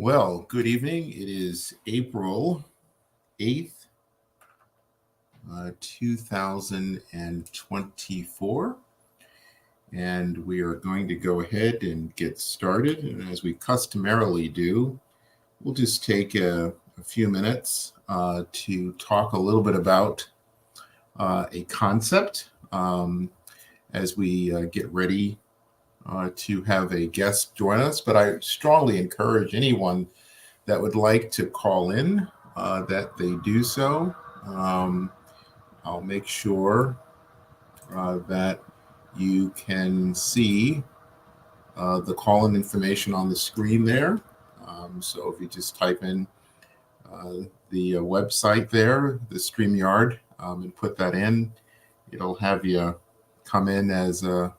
Well, good evening. It is April 8th, 2024, and we are going to go ahead and get started. And as we customarily do, we'll just take a few minutes to talk a little bit about a concept as we get ready to have a guest join us. But I strongly encourage anyone that would like to call in that they do so. I'll make sure that you can see the call-in information on the screen there. So if you just type in the website there, the StreamYard, and put that in, it'll have you come in as a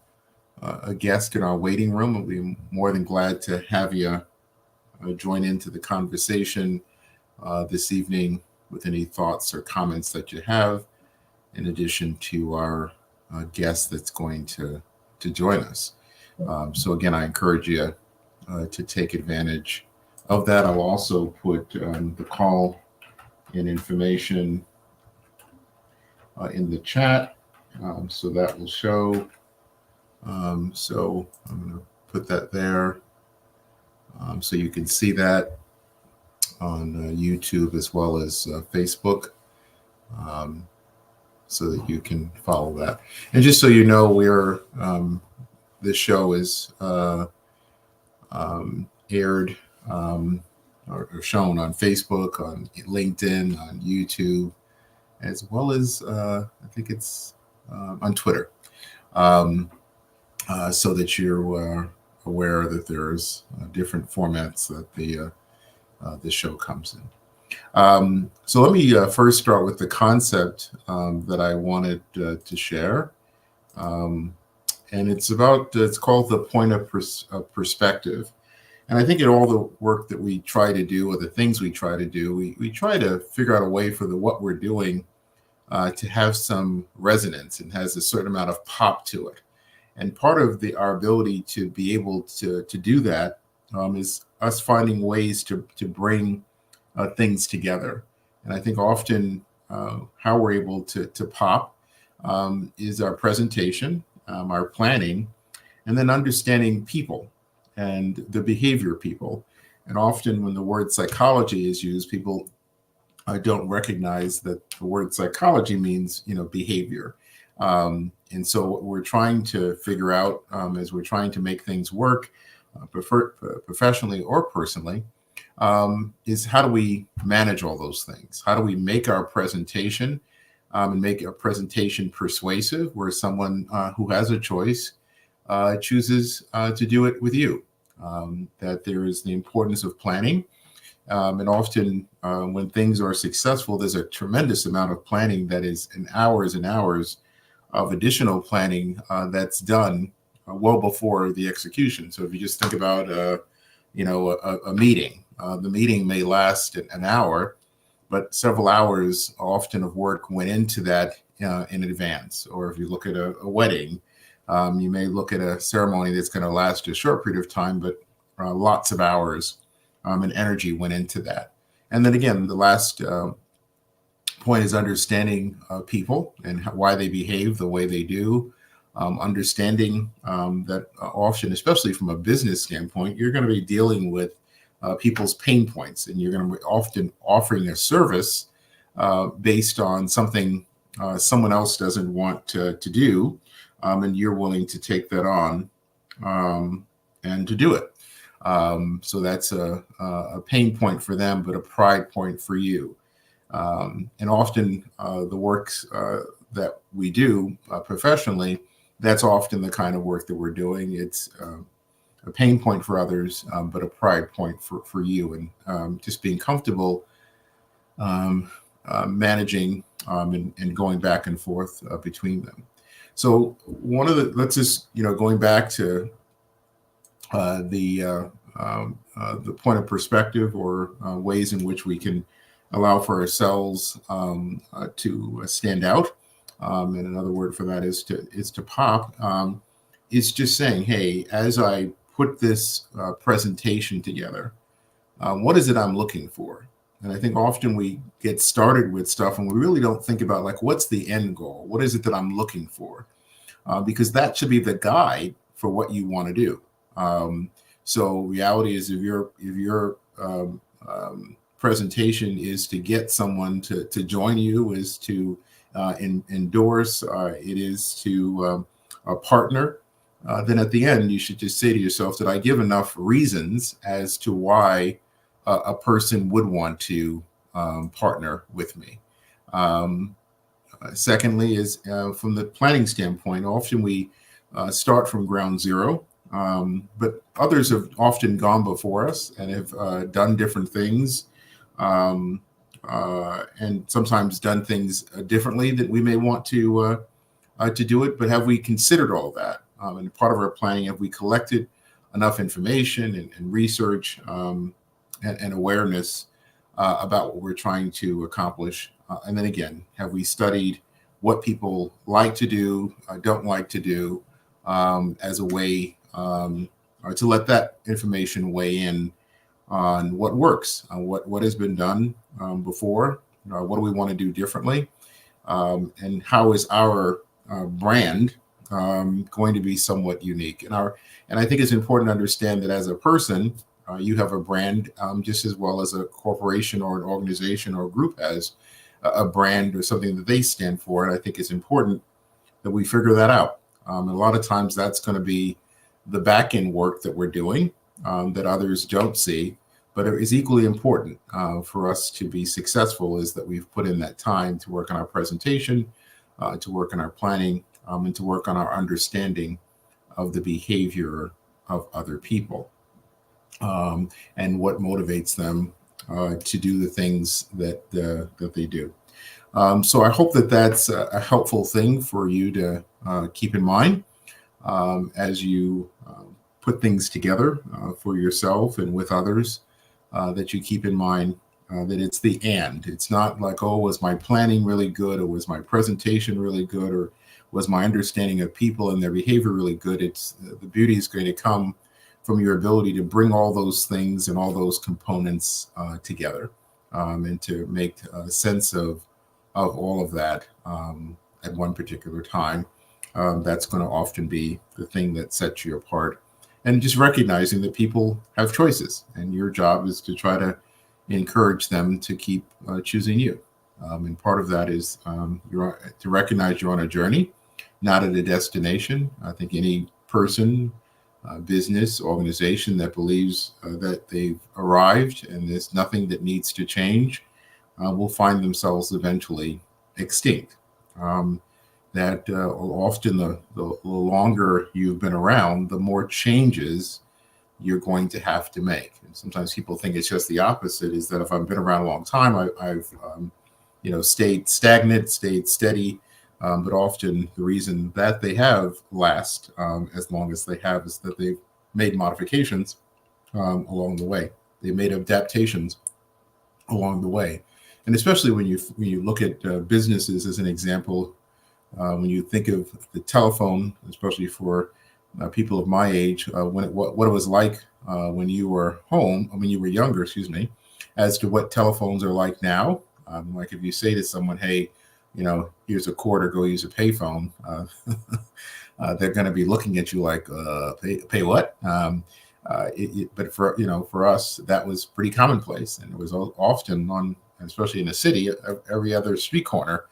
guest in our waiting room. We'll be more than glad to have you join into the conversation this evening with any thoughts or comments that you have, in addition to our guest that's going to join us. So again, I encourage you to take advantage of that. I'll also put the call in information in the chat, so that will show. So I'm going to put that there so you can see that on YouTube as well as Facebook, so that you can follow that. And just so you know, this show is aired or shown on Facebook, on LinkedIn, on YouTube, as well as I think it's on Twitter, so that you're aware that there's different formats that the show comes in. So let me first start with the concept that I wanted to share. And it's called the point of perspective. And I think in all the work that we try to do, or the things we try to do, we try to figure out a way for what we're doing to have some resonance and has a certain amount of pop to it. And part of our ability to be able to do that is us finding ways to bring things together. And I think often how we're able to pop is our presentation, our planning, and then understanding people and the behavior of people. And often when the word psychology is used, people don't recognize that the word psychology means, behavior. And so what we're trying to figure out as we're trying to make things work professionally or personally is how do we manage all those things? How do we make our presentation and make our presentation persuasive, where someone who has a choice chooses to do it with you? That there is the importance of planning. And often when things are successful, there's a tremendous amount of planning that is in hours and hours of additional planning that's done well before the execution. So if you just think about a meeting, the meeting may last an hour, but several hours often of work went into that in advance. Or if you look at a wedding, you may look at a ceremony that's going to last a short period of time, but lots of hours and energy went into that. And then again, the last point is understanding people and why they behave the way they do. Understanding that often, especially from a business standpoint, you're going to be dealing with people's pain points, and you're going to be often offering a service based on something someone else doesn't want to do, and you're willing to take that on and to do it. So that's a pain point for them, but a pride point for you. And often the works that we do professionally, that's often the kind of work that we're doing. It's a pain point for others, but a pride point for you, and just being comfortable managing and going back and forth between them. So let's just, going back to the point of perspective, or ways in which we can allow for ourselves to stand out. And another word for that is to pop. It's just saying, hey, as I put this presentation together, What is it I'm looking for? And I think often we get started with stuff and we really don't think about, like, what's the end goal? What is it that I'm looking for? Because that should be the guide for what you want to do. So reality is, if your presentation is to get someone to join you, is to endorse, it is to partner, then at the end you should just say to yourself, did I give enough reasons as to why a person would want to partner with me? Secondly is, from the planning standpoint, often we start from ground zero, but others have often gone before us and have done different things, and sometimes done things differently that we may want to do it. But have we considered all that? And part of our planning, have we collected enough information and research and awareness about what we're trying to accomplish? And then again, have we studied what people like to do, don't like to do, as a way to let that information weigh in on what works, what has been done before, what do we want to do differently, and how is our brand going to be somewhat unique. And I think it's important to understand that as a person, you have a brand just as well as a corporation or an organization or a group has a brand or something that they stand for. And I think it's important that we figure that out. And a lot of times that's going to be the back end work that we're doing that others don't see. But it is equally important for us to be successful, is that we've put in that time to work on our presentation, to work on our planning, and to work on our understanding of the behavior of other people, and what motivates them to do the things that they do. So I hope that that's a helpful thing for you to keep in mind as you put things together for yourself and with others, that you keep in mind that it's the and. It's not like, oh, was my planning really good, or was my presentation really good, or was my understanding of people and their behavior really good. It's the beauty is going to come from your ability to bring all those things and all those components together, and to make sense of all of that at one particular time. That's going to often be the thing that sets you apart. And just recognizing that people have choices, and your job is to try to encourage them to keep choosing you. And part of that is to recognize you're on a journey, not at a destination. I think any person, business, organization that believes that they've arrived and there's nothing that needs to change will find themselves eventually extinct. That often the longer you've been around, the more changes you're going to have to make. And sometimes people think it's just the opposite, is that if I've been around a long time, I've stayed stagnant, stayed steady. But often the reason that they have last as long as they have is that they've made modifications along the way. They made adaptations along the way. And especially when you look at businesses as an example, when you think of the telephone, especially for people of my age, what it was like when you were when you were younger, as to what telephones are like now. Like if you say to someone, hey, here's a quarter, go use a payphone, they're going to be looking at you like, pay what? But for us, that was pretty commonplace, and it was often on, especially in a city, every other street corner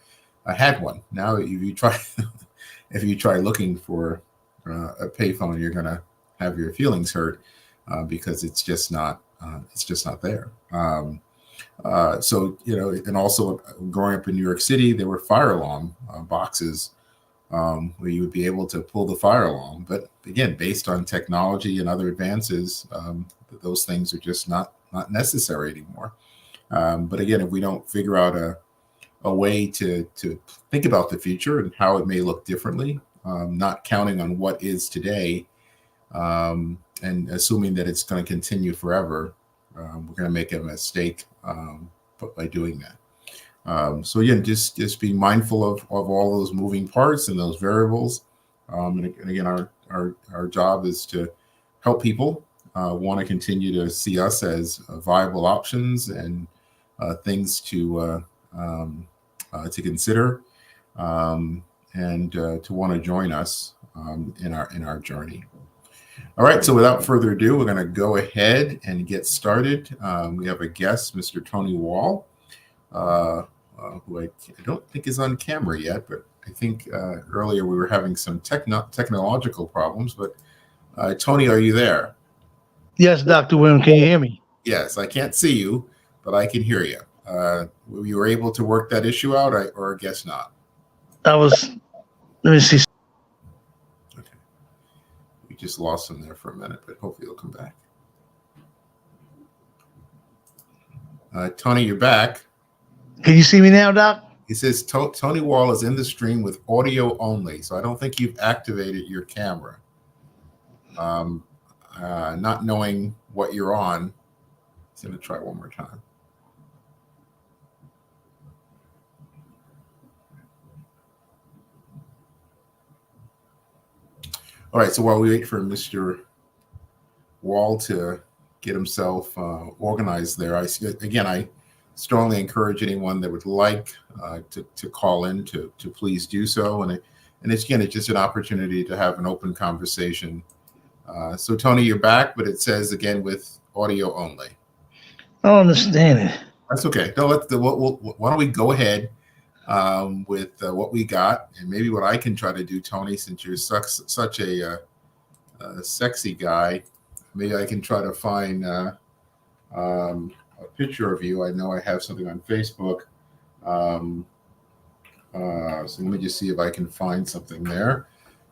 had one. Now, if you try looking for a payphone, you're going to have your feelings hurt because it's just not there. So and also growing up in New York City, there were fire alarm boxes where you would be able to pull the fire alarm. But again, based on technology and other advances, those things are just not necessary anymore. But again, if we don't figure out a way to think about the future and how it may look differently, not counting on what is today, and assuming that it's going to continue forever, we're going to make a mistake by doing that. So again, just be mindful of all those moving parts and those variables. And again, our job is to help people want to continue to see us as viable options and things to consider, and to want to join us in our journey. All right, so without further ado, we're going to go ahead and get started. We have a guest, Mr. Tony Wall, who I don't think is on camera yet, but I think earlier we were having some technological problems. But Tony, are you there? Yes, Dr. William, can you hear me? Yes, I can't see you, but I can hear you. You were able to work that issue out, or I guess not? Let me see. Okay. We just lost him there for a minute, but hopefully he'll come back. Tony, you're back. Can you see me now, Doc? He says Tony Wall is in the stream with audio only, so I don't think you've activated your camera. Not knowing what you're on, he's going to try one more time. All right, so while we wait for Mr. Wall to get himself organized there, I strongly encourage anyone that would like to call in to please do so. And it's just an opportunity to have an open conversation. So Tony, you're back, but it says again with audio only. I don't understand it. That's okay. No, why don't we go ahead with what we got, and maybe what I can try to do, Tony, since you're such a sexy guy, maybe I can try to find a picture of you. I know I have something on Facebook. So let me just see if I can find something there,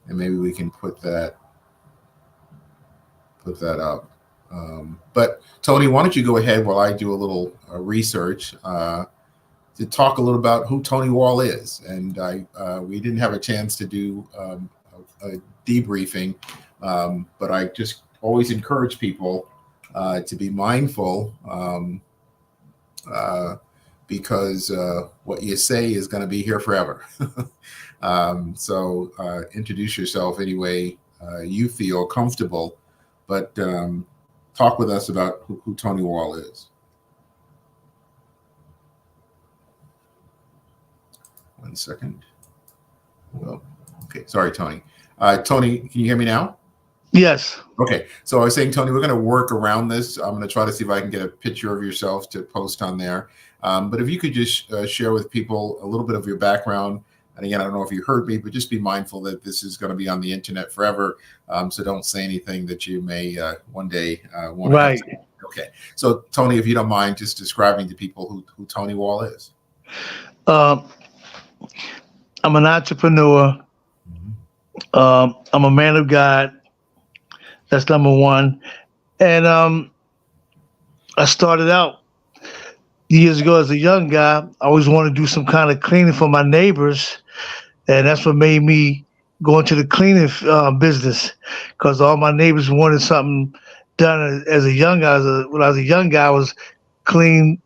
and maybe we can put that up. But Tony, why don't you go ahead while I do a little research to talk a little about who Tony Wall is. And we didn't have a chance to do a debriefing, but I just always encourage people to be mindful, because what you say is going to be here forever. So introduce yourself any way you feel comfortable, but talk with us about who Tony Wall is. One second. Well, okay. Sorry, Tony. Tony, can you hear me now? Yes. Okay. So I was saying, Tony, we're going to work around this. I'm going to try to see if I can get a picture of yourself to post on there. But if you could just share with people a little bit of your background. And again, I don't know if you heard me, but just be mindful that this is going to be on the internet forever. So don't say anything that you may one day want to. Right. Okay. So Tony, if you don't mind just describing to people who Tony Wall is. I'm an entrepreneur. I'm a man of God. That's number one. And I started out years ago as a young guy. I always wanted to do some kind of cleaning for my neighbors. And that's what made me go into the cleaning business, because all my neighbors wanted something done as a young guy. When I was a young guy, I was clean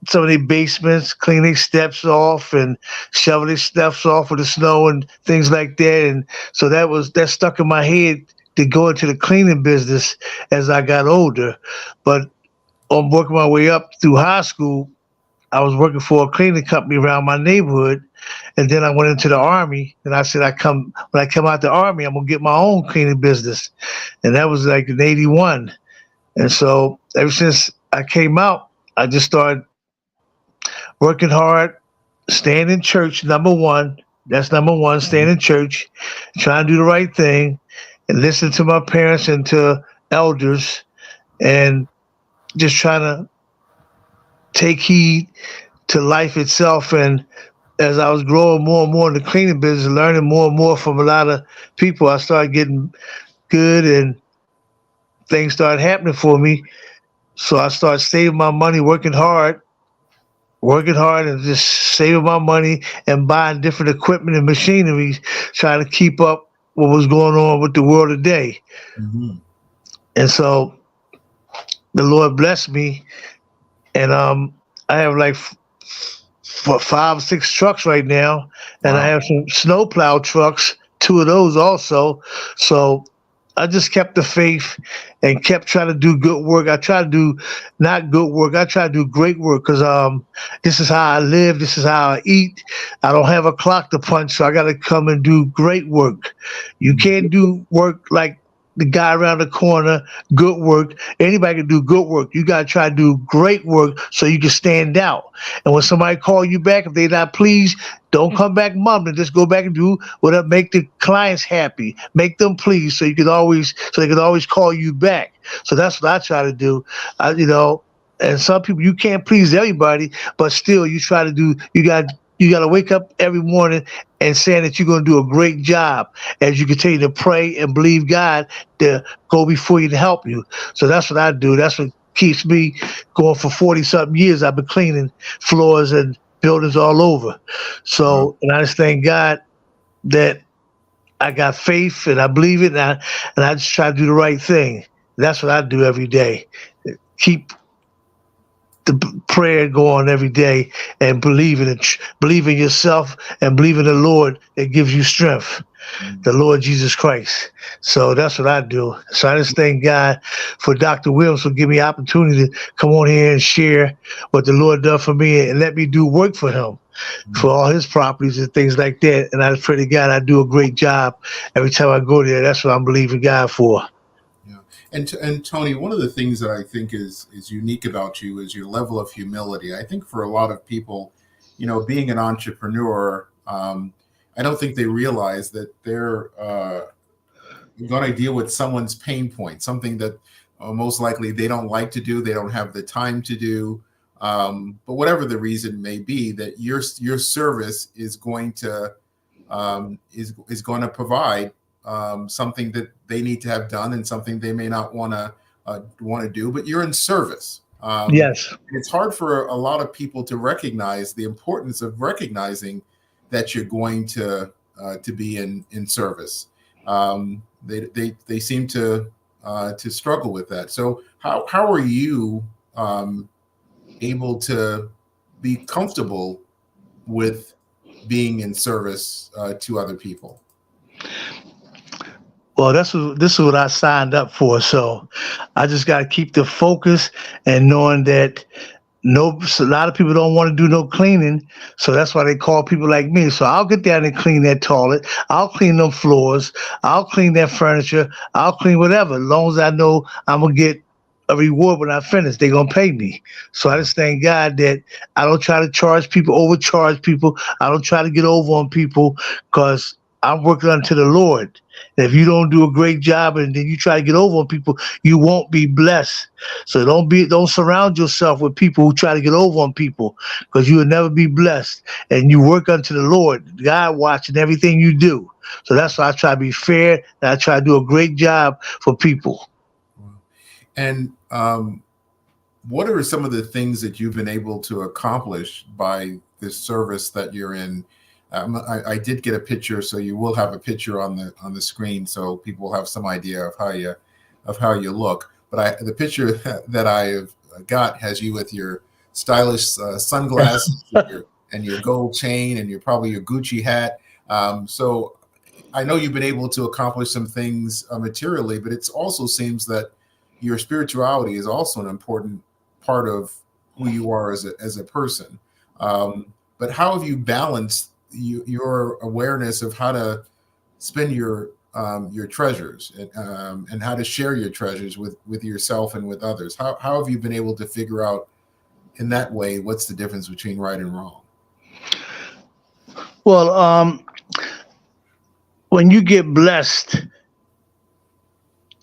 some of their basements, clean their steps off and shovel their steps off with the snow and things like that. And so that stuck in my head to go into the cleaning business as I got older. But on working my way up through high school, I was working for a cleaning company around my neighborhood. And then I went into the Army, and I said, when I come out the Army, I'm going to get my own cleaning business. And that was like in 81. And so ever since I came out, I just started working hard, staying in church, number one. That's number one, staying in church, trying to do the right thing, and listen to my parents and to elders, and just trying to take heed to life itself. And as I was growing more and more in the cleaning business, learning more and more from a lot of people, I started getting good and things started happening for me. So I started saving my money, working hard and just saving my money and buying different equipment and machinery, trying to keep up what was going on with the world today. Mm-hmm. And so the Lord blessed me, and I have like 5 or 6 trucks right now, and wow. I have some snowplow trucks, 2 of those also. So I just kept the faith and kept trying to do good work. I try to do not good work. I try to do great work because this is how I live. This is how I eat. I don't have a clock to punch, so I got to come and do great work. You can't do work like the guy around the corner, good work. Anybody can do good work. You got to try to do great work so you can stand out. And when somebody call you back, if they're not pleased, don't come back mumbling. Just go back and do whatever, make the clients happy, make them pleased, so they can always call you back. So that's what I try to do. And some people, you can't please everybody, but still you try to do. You got to wake up every morning and saying that you're going to do a great job as you continue to pray and believe God to go before you to help you. So that's what I do. That's what keeps me going for 40-something years. I've been cleaning floors and buildings all over. So, and I just thank God that I got faith and I believe it, and I just try to do the right thing. That's what I do every day. Keep the prayer going every day and believe in it. Believe in yourself and believe in the Lord that gives you strength, the Lord Jesus Christ. So that's what I do. So I just thank God for Dr. Williams for giving me the opportunity to come on here and share what the Lord done for me and let me do work for him, for all his properties and things like that. And I pray to God I do a great job every time I go there. That's what I'm believing God for. And Tony, one of the things that I think is unique about you is your level of humility. I think for a lot of people, being an entrepreneur, I don't think they realize that they're going to deal with someone's pain point, something that most likely they don't like to do, they don't have the time to do, but whatever the reason may be, that your service is going to provide something that they need to have done and something they may not want to do, but you're in service. Yes. It's hard for a lot of people to recognize the importance of recognizing that you're going to be in service. They seem to struggle with that. So how are you able to be comfortable with being in service to other people? Well, this is what I signed up for. So I just got to keep the focus and knowing that a lot of people don't want to do no cleaning. So that's why they call people like me. So I'll get down and clean that toilet. I'll clean them floors. I'll clean that furniture. I'll clean whatever. As long as I know I'm going to get a reward when I finish, they're going to pay me. So I just thank God that I don't try to charge people, overcharge people. I don't try to get over on people because I'm working unto the Lord. And if you don't do a great job and then you try to get over on people, you won't be blessed. So don't surround yourself with people who try to get over on people, because you will never be blessed. And you work unto the Lord, God watching everything you do. So that's why I try to be fair and I try to do a great job for people. And what are some of the things that you've been able to accomplish by this service that you're in? I did get a picture, so you will have a picture on the screen, so people have some idea of how you look. But the picture that I have got has you with your stylish sunglasses and your gold chain and probably your Gucci hat. So I know you've been able to accomplish some things materially, but it also seems that your spirituality is also an important part of who you are as a person. But how have you balanced your awareness of how to spend your treasures and how to share your treasures with yourself and with others? How have you been able to figure out in that way what's the difference between right and wrong? Well, when you get blessed,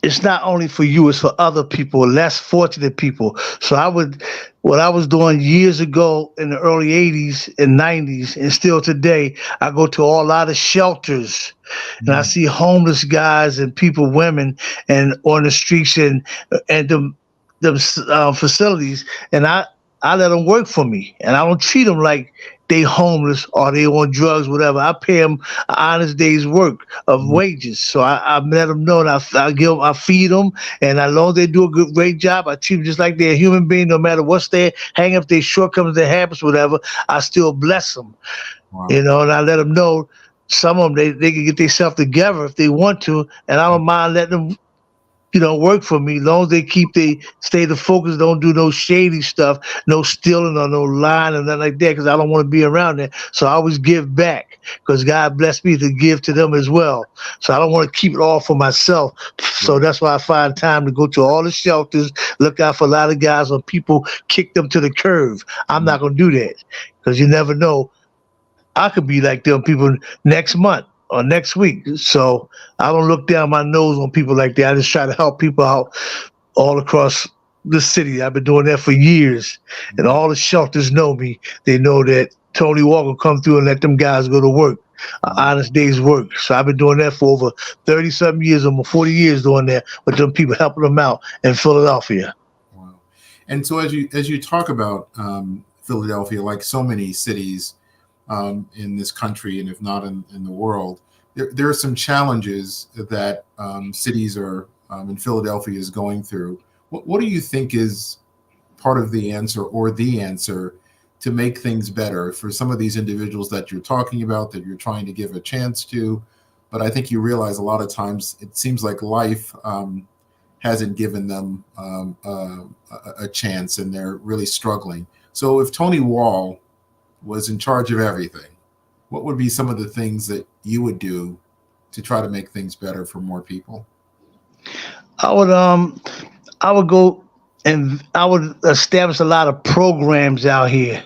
it's not only for you, it's for other people, less fortunate people. So what I was doing years ago in the early 80s and 90s, and still today, I go to a lot of shelters and I see homeless guys and people, women, and on the streets and the facilities, and I let them work for me, and I don't treat them like they homeless or they on drugs, whatever. I pay them an honest day's work of wages. So I let them know, and I feed them, and as long as they do a great job, I treat them just like they're a human being, no matter what's their hang up, their shortcomings, their habits, whatever. I still bless them, and I let them know. Some of them, they can get themselves together if they want to, and I don't mind letting them work for me. As long as they stay the focus, don't do no shady stuff, no stealing or no lying or nothing like that, because I don't want to be around that. So I always give back because God blessed me to give to them as well. So I don't want to keep it all for myself. So that's why I find time to go to all the shelters, look out for a lot of guys when people kick them to the curve. I'm not going to do that because you never know. I could be like them people next month or next week. So I don't look down my nose on people like that. I just try to help people out all across the city. I've been doing that for years. And all the shelters know me. They know that Tony Walker come through and let them guys go to work. Honest day's work. So I've been doing that for over 30-something years, almost 40 years doing that with them people, helping them out in Philadelphia. Wow. And so as you talk about Philadelphia, like so many cities in this country, and if not in the world, there are some challenges that cities are in Philadelphia is going through. What do you think is part of the answer or the answer to make things better for some of these individuals that you're talking about, that you're trying to give a chance to? But I think you realize a lot of times it seems like life hasn't given them a chance, and they're really struggling. So if Tony Wall was in charge of everything, what would be some of the things that you would do to try to make things better for more people? I would go and I would establish a lot of programs out here.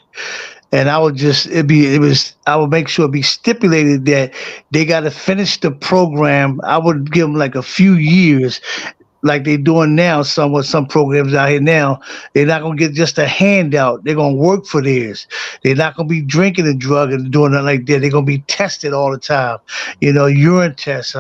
And I would I would make sure it be stipulated that they got to finish the program. I would give them like a few years, like they're doing now, some programs out here now. They're not going to get just a handout. They're going to work for theirs. They're not going to be drinking and drugging and doing nothing like that. They're going to be tested all the time, urine tests,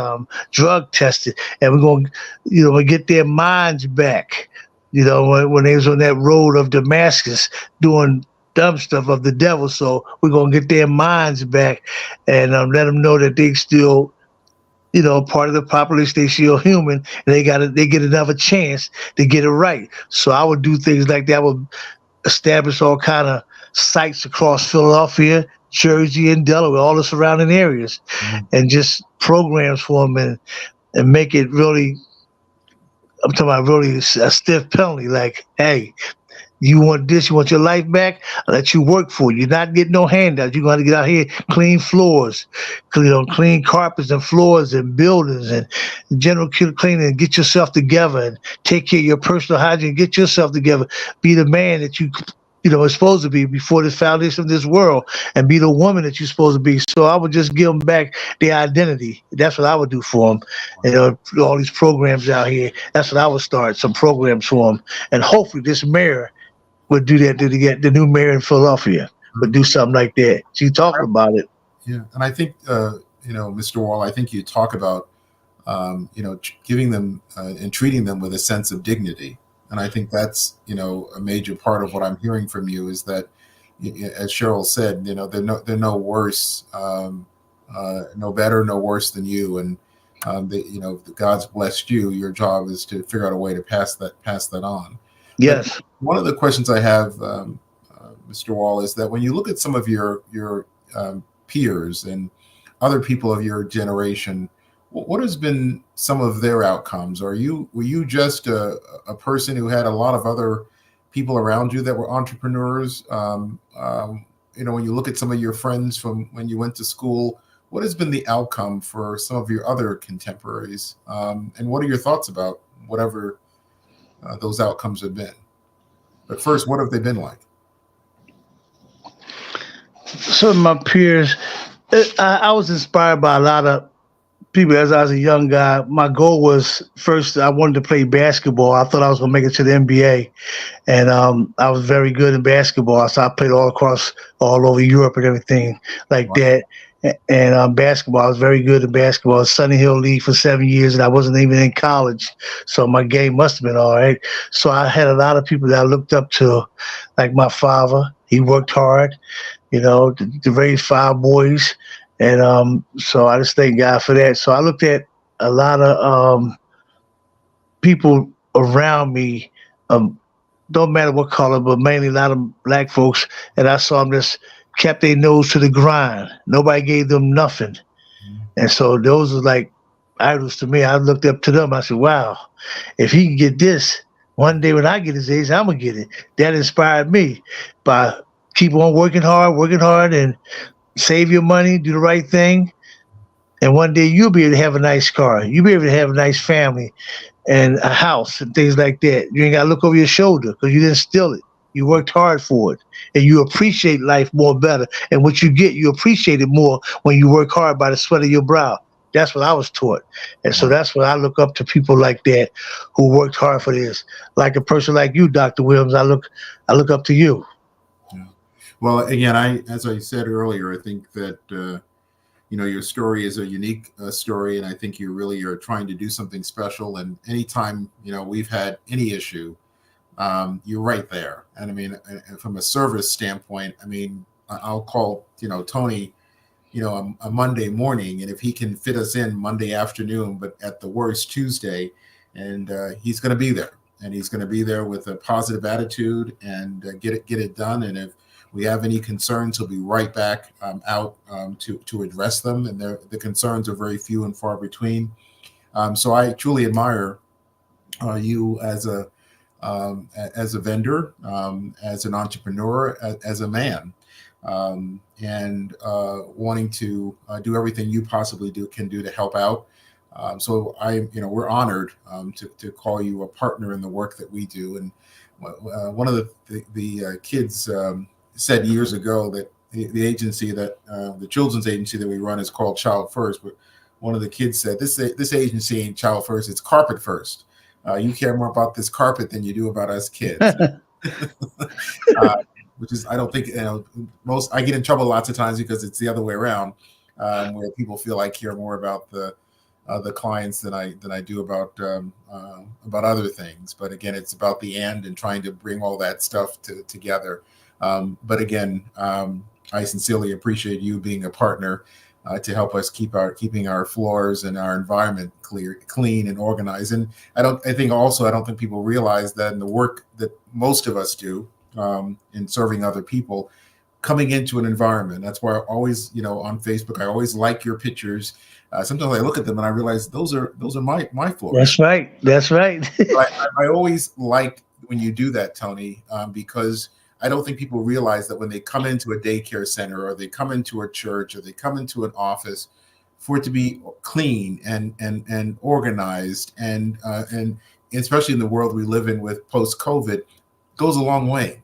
drug tested. And we're going to, we get their minds back, when they was on that road of Damascus doing dumb stuff of the devil. So we're going to get their minds back and let them know that they still, part of the population, they still human, and they get another chance to get it right. So I would do things like that. I would establish all kind of sites across Philadelphia, Jersey, and Delaware, all the surrounding areas, and just programs for them and make it really, I'm talking about really a stiff penalty. Like, hey, you want this? You want your life back? I'll let you work for it. You're not getting no handouts. You're going to get out here, clean floors, clean carpets and floors and buildings and general cleaning, and get yourself together and take care of your personal hygiene. Get yourself together. Be the man that you are supposed to be before the foundation of this world, and be the woman that you're supposed to be. So I would just give them back their identity. That's what I would do for them. All these programs out here, that's what I would start, some programs for them. And hopefully this mayor would do that to get the new mayor in Philadelphia, would do something like that. She talked about it. Yeah. And I think, Mr. Wall, I think you talk about, giving them and treating them with a sense of dignity. And I think that's, a major part of what I'm hearing from you is that, as Cheryl said, they're no worse, no better, no worse than you. And, God's blessed you. Your job is to figure out a way to pass that on. Yes. But one of the questions I have, Mr. Wall, is that when you look at some of your peers and other people of your generation, what has been some of their outcomes? Were you just a person who had a lot of other people around you that were entrepreneurs? When you look at some of your friends from when you went to school, what has been the outcome for some of your other contemporaries? And what are your thoughts about whatever those outcomes have been? But first, what have they been like? Some of my peers, I was inspired by a lot of people as I was a young guy. My goal was, first, I wanted to play basketball. I thought I was going to make it to the NBA. And I was very good in basketball. So I played all over Europe and everything like that. And basketball, I was very good in basketball. Sunny Hill League for 7 years, and I wasn't even in college. So my game must have been all right. So I had a lot of people that I looked up to, like my father. He worked hard, to raise 5 boys. And so I just thank God for that. So I looked at a lot of people around me, don't matter what color, but mainly a lot of black folks, and I saw them just kept their nose to the grind. Nobody gave them nothing. And so those are like idols to me. I looked up to them. I said, wow, if he can get this, one day when I get his age, I'm going to get it. That inspired me by keep on working hard, and save your money, do the right thing. And one day you'll be able to have a nice car. You'll be able to have a nice family and a house and things like that. You ain't got to look over your shoulder because you didn't steal it. You worked hard for it, and you appreciate life more better. And what you get, you appreciate it more when you work hard by the sweat of your brow. That's what I was taught. And so that's what I look up to, people like that who worked hard for this. Like a person like you, Dr. Williams, I look up to you. Yeah. Well, again, as I said earlier, I think that your story is a unique story, and I think you really are trying to do something special. And anytime we've had any issue, you're right there. And I mean, from a service standpoint, I mean, I'll call Tony a Monday morning, and if he can fit us in Monday afternoon, but at the worst Tuesday, and he's going to be there, and he's going to be there with a positive attitude and get it done. And if we have any concerns, he'll be right back out to address them. And the concerns are very few and far between. So I truly admire you as a vendor, as an entrepreneur, as a man, and wanting to do everything you possibly can do to help out. So we're honored to call you a partner in the work that we do. And one of the kids said years ago that the agency that the children's agency that we run is called Child First. But one of the kids said, this agency ain't Child First, it's Carpet First. You care more about this carpet than you do about us kids. Which is, I don't think, I get in trouble lots of times because it's the other way around, where people feel I care more about the clients than I do about other things. But again, it's about the end and trying to bring all that stuff together. But again, I sincerely appreciate you being a partner to help us keeping our floors and our environment clean and organized. And I don't think people realize that in the work that most of us do in serving other people, coming into an environment. That's why I always, on Facebook, I always like your pictures. Sometimes I look at them and I realize those are my floors. That's right. That's right. I always like when you do that, Tony, because I don't think people realize that when they come into a daycare center or they come into a church or they come into an office, for it to be clean and organized and especially in the world we live in with post-COVID, goes a long way.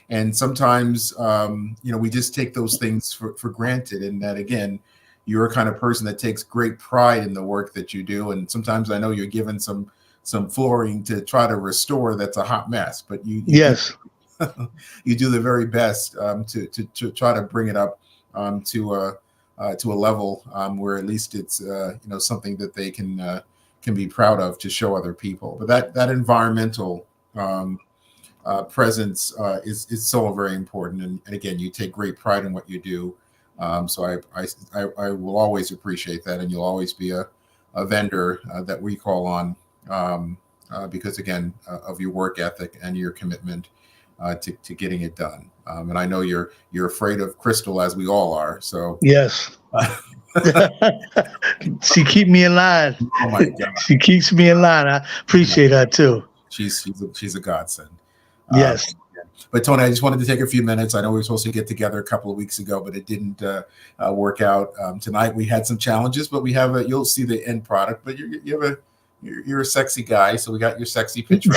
And sometimes, we just take those things for granted. And that, again, you're a kind of person that takes great pride in the work that you do. And sometimes I know you're given some flooring to try to restore that's a hot mess, but yes. You do the very best to try to bring it up to a level where at least it's something that they can be proud of to show other people. But that environmental presence is so very important. And again, you take great pride in what you do. So I will always appreciate that, and you'll always be a vendor that we call on because again of your work ethic and your commitment to getting it done. And I know you're afraid of Crystal, as we all are. So yes. She keep me in line. Oh my God. She keeps me in line. I appreciate her too. She's a godsend. Yes. But Tony, I just wanted to take a few minutes. I know we were supposed to get together a couple of weeks ago, but it didn't work out. Tonight we had some challenges, but you'll see the end product. But you're a sexy guy, so we got your sexy picture.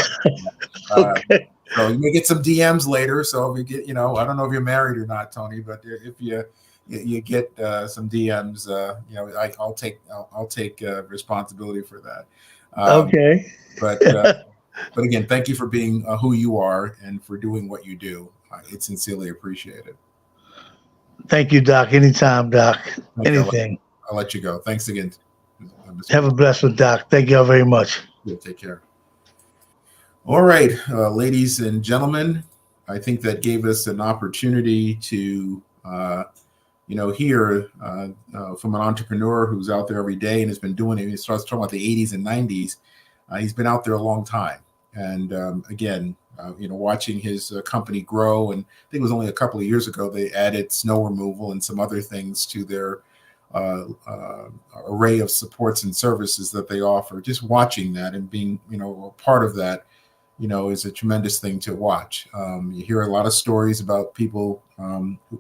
Okay. So you may get some DMs later. So if you get, I don't know if you're married or not, Tony, but if you get some DMs, I'll take responsibility for that. Okay. But again, thank you for being who you are and for doing what you do. It's sincerely appreciated. Thank you, Doc. Anytime, Doc. Anything. I'll let you go. Thanks again. Have a blessed one, Doc. Thank you all very much. Yeah, take care. All right, ladies and gentlemen, I think that gave us an opportunity to, hear from an entrepreneur who's out there every day and has been doing it. He starts talking about the 80s and 90s. He's been out there a long time. And again, watching his company grow. And I think it was only a couple of years ago, they added snow removal and some other things to their array of supports and services that they offer. Just watching that and being, a part of that, is a tremendous thing to watch. You hear a lot of stories about people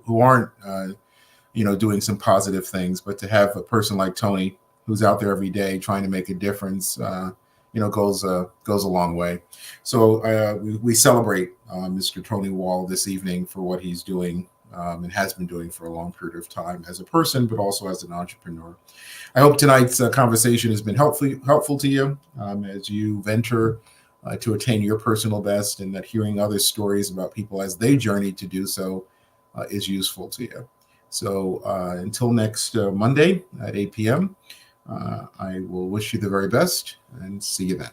who aren't, doing some positive things, but to have a person like Tony who's out there every day trying to make a difference, goes a long way. So we celebrate Mr. Tony Wall this evening for what he's doing and has been doing for a long period of time as a person, but also as an entrepreneur. I hope tonight's conversation has been helpful to you as you venture to attain your personal best, and that hearing other stories about people as they journey to do so is useful to you. So until next Monday at 8 p.m., I will wish you the very best and see you then.